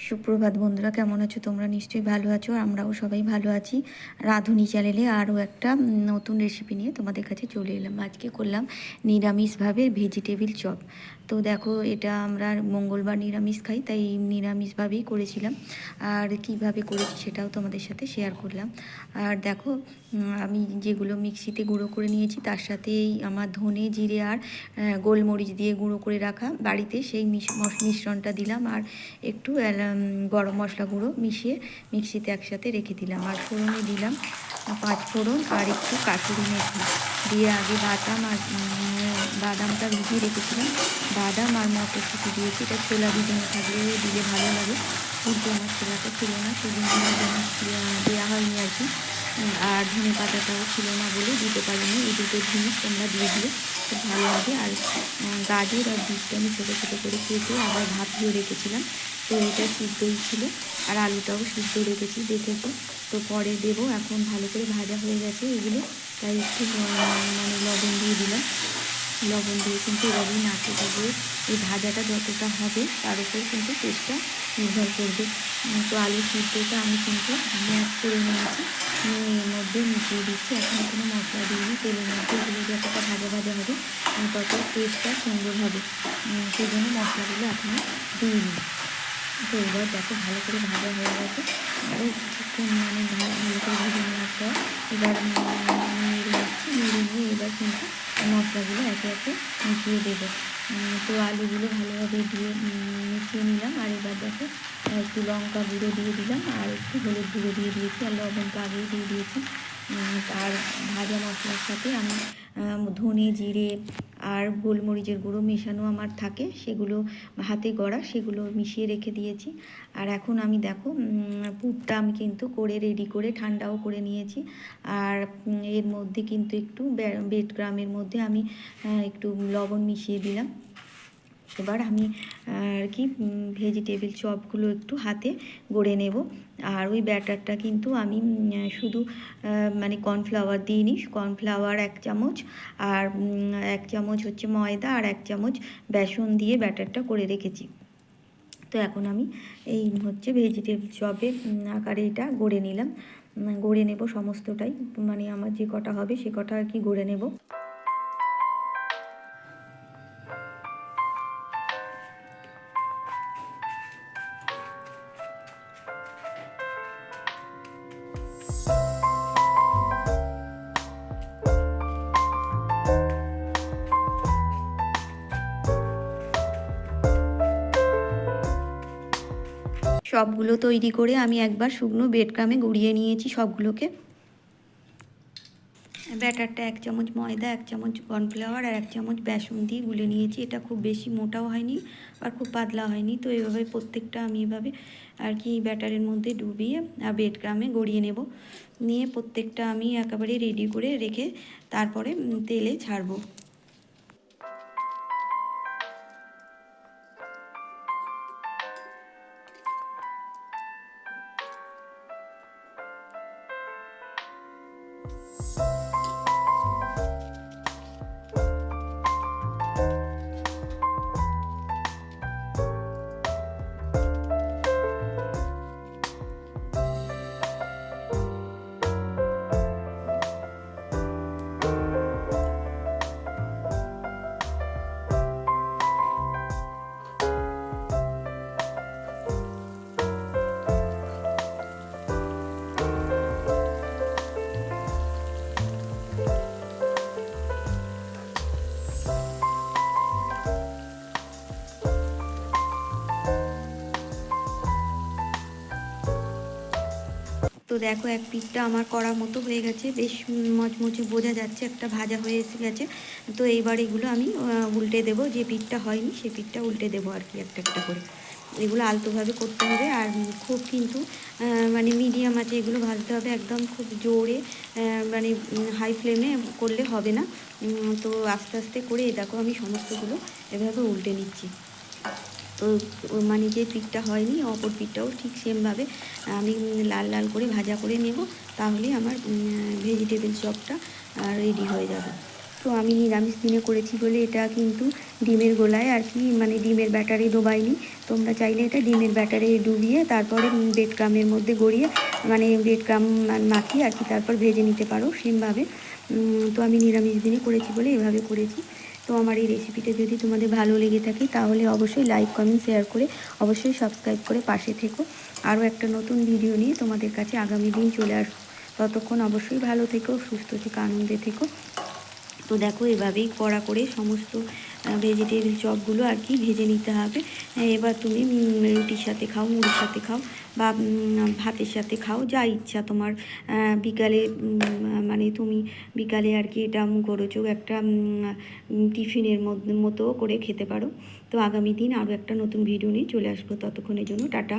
সুপ্রভাত বন্ধুরা, কেমন আছো তোমরা? নিশ্চয়ই ভালো আছো, আমরাও সবাই ভালো আছি। রাঁধুনি চ্যানেলে আরও একটা নতুন রেসিপি নিয়ে তোমাদের কাছে চলে এলাম। আজকে করলাম নিরামিষভাবে ভেজিটেবিল চপ। তো দেখো, এটা আমরা মঙ্গলবার নিরামিষ খাই, তাই নিরামিষভাবেই করেছিলাম। আর কিভাবে করেছি সেটাও তোমাদের সাথে শেয়ার করলাম। আর দেখো, আমি যেগুলো মিক্সিতে গুঁড়ো করে নিয়েছি তার সাথেই আমার ধনে জিরে আর গোলমরিচ দিয়ে গুঁড়ো করে রাখা বাড়িতে সেই মিশ্রণটা দিলাম। আর একটু গরম মশলা গুঁড়ো মিশিয়ে মিক্সিতে একসাথে রেখে দিলাম। আর ফোড়নে দিলাম 5 ফোড়ন আর একটু কাসুরি মেথি দিয়ে আগে বাদামটা ভিজিয়ে রেখেছিলাম। বাদাম আর মটরশুঁটি দিয়েছি। এটা ছোলা ভিজানো থাকলে দিলে ভালো লাগে, কিন্তু আমার ছোলাটা ছিল না, সেজন্য দেওয়া হয়নি আর কি। আর ধনে পাতাটাও ছিল না বলে দিতে পারিনি। এই দুটো জিনিস তোমরা দিয়ে দিলে খুব ভালো লাগে। আর গাজর আর বিটটা আমি ছোটো ছোটো করে কেটে আবার ভাপিয়ে রেখেছিলাম। তো এটা সিদ্ধই ছিল, আর আলুটাও সিদ্ধ রেখেছি দেখেছি। তো পরে দেবো, এখন ভালো করে ভাজা হয়ে গেছে এগুলো, তাই একটু লবণ দিয়ে দিলাম। লবণ দিয়ে কিন্তু এভাবেই নাড়তে থাকবে। এই ভাজাটা যতটা হবে তার উপর কিন্তু টেস্টটা নির্ভর করবে। তো আলু সিদ্ধটা আমি কিন্তু ম্যাশ করে নিয়েছি, নিয়ে এর মধ্যে মিশিয়ে দিচ্ছি। এখন কোনো মশলা দিইনি, তেলের মধ্যে এগুলো যতটা ভাজা ভাজা হবে তত টেস্টটা সুন্দর হবে, সেই জন্য মশলাগুলো এখনও দিইনি। তো এবার দেখো, ভালো করে ভাজা হয়ে গেছে। আরও কিছুক্ষণ ভালো করে ভেজে নেওয়ার পর এবার নেড়ে নিচ্ছি। নেড়ে নিয়ে এবার কিন্তু মশলাগুলো একে একে মিশিয়ে দেবো। তো আলুগুলো ভালোভাবে দিয়ে মিশিয়ে নিলাম। আর এবার দেখো, একটু লঙ্কা গুঁড়ো দিয়ে দিলাম, আর একটু হলুদ গুঁড়ো দিয়ে দিয়েছি, আর লবণটা আগেই দিয়ে দিয়েছি। আর ভাজা মশলার সাথে আমি ধনে জিরে আর গোলমরিচের গুঁড়ো মেশানো আমার থাকে, সেগুলো হাতে গড়া, সেগুলো মিশিয়ে রেখে দিয়েছি। আর এখন আমি দেখো, পুরটা আমি কিন্তু করে রেডি করে ঠান্ডাও করে নিয়েছি। আর এর মধ্যে কিন্তু একটু ব্রেডক্রামের মধ্যে আমি একটু লবণ মিশিয়ে দিলাম। এবার আমি আর কি ভেজিটেবিল চপগুলো একটু হাতে গড়ে নেব। আর ওই ব্যাটারটা কিন্তু আমি শুধু কর্নফ্লাওয়ার দিইনি। কর্নফ্লাওয়ার 1 চামচ, আর 1 চামচ হচ্ছে ময়দা, আর 1 চামচ বেসন দিয়ে ব্যাটারটা করে রেখেছি। তো এখন আমি এই হচ্ছে ভেজিটেবিল চপের আকারে এটা গড়ে নিলাম। গড়ে নেব সমস্তটাই, আমার যে কটা হবে সে কটা আর কি গড়ে নেব। সবগুলো তৈরি করে আমি একবার শুকনো ব্রেডক্রামে গুঁড়িয়ে নিয়েছি সবগুলোকে। ব্যাটারটা 1 চামচ ময়দা, 1 চামচ কর্নফ্লাওয়ার আর 1 চামচ বেসন দিয়ে গুলে নিয়েছি। এটা খুব বেশি মোটাও হয়নি আর খুব পাতলা হয়নি। তো এইভাবে প্রত্যেকটা আমি এভাবে আর কি ব্যাটারের মধ্যে ডুবিয়ে ব্রেডক্রামে গড়িয়ে নেব। নিয়ে প্রত্যেকটা আমি একেবারে রেডি করে রেখে তারপরে তেলে ছাড়বো। তো দেখো, এক পিঠটা আমার করার মতো হয়ে গেছে, বেশ মচমচে বোঝা যাচ্ছে, একটা ভাজা হয়ে এসে গেছে। তো এইবার এগুলো আমি উল্টে দেবো। যে পিঠটা হয়নি সে পিঠটা উল্টে দেবো আর কি, একটা একটা করে। এগুলো আলতোভাবে করতে হবে, আর খুব কিন্তু মিডিয়াম আছে এগুলো ভাজতে হবে। একদম খুব জোরে হাই ফ্লেমে করলে হবে না। তো আস্তে আস্তে করে দেখো আমি সমস্তগুলো এভাবে উল্টে নিচ্ছি। তো যে পিঠটা হয়নি অপর পিঠটাও ঠিক সেমভাবে আমি লাল লাল করে ভাজা করে নেব, তাহলেই আমার ভেজিটেবিল চপটা রেডি হয়ে যাবে। তো আমি নিরামিষ দিনে করেছি বলে এটা কিন্তু ডিমের গোলায় আর কি, মানে ডিমের ব্যাটারে ডোবাইনি। তোমরা চাইলে এটা ডিমের ব্যাটারে ডুবিয়ে তারপরে ব্রেড ক্রামের মধ্যে গড়িয়ে, মানে ব্রেড ক্রাম মাখিয়ে আর কি তারপর ভেজে নিতে পারো সেমভাবে। তো আমি নিরামিষ দিনে করেছি বলে এভাবে করেছি। তো আমার এই রেসিপিটা যদি তোমাদের ভালো লেগে থাকে তাহলে অবশ্যই লাইক কমেন্ট শেয়ার করে অবশ্যই সাবস্ক্রাইব করে পাশে থেকো। আরও একটা নতুন ভিডিও নিয়ে তোমাদের কাছে আগামী দিন চলে আসবো। ততক্ষণ অবশ্যই ভালো থেকো, সুস্থ থেকো, আনন্দে থেকো। তো দেখো এভাবেই কড়া করে সমস্ত ভেজিটেবল চপগুলো আর কি ভেজে নিতে হবে। এবার তুমি রুটির সাথে খাও, মুড়ির সাথে খাও, বা ভাতের সাথে খাও, যা ইচ্ছা তোমার। বিকালে মানে তুমি বিকালে আর কি এটা করেছো একটা টিফিনের মতো করে খেতে পারো। তো আগামী দিন আরও একটা নতুন ভিডিও নিয়ে চলে আসবো। ততক্ষণের জন্য টাটা।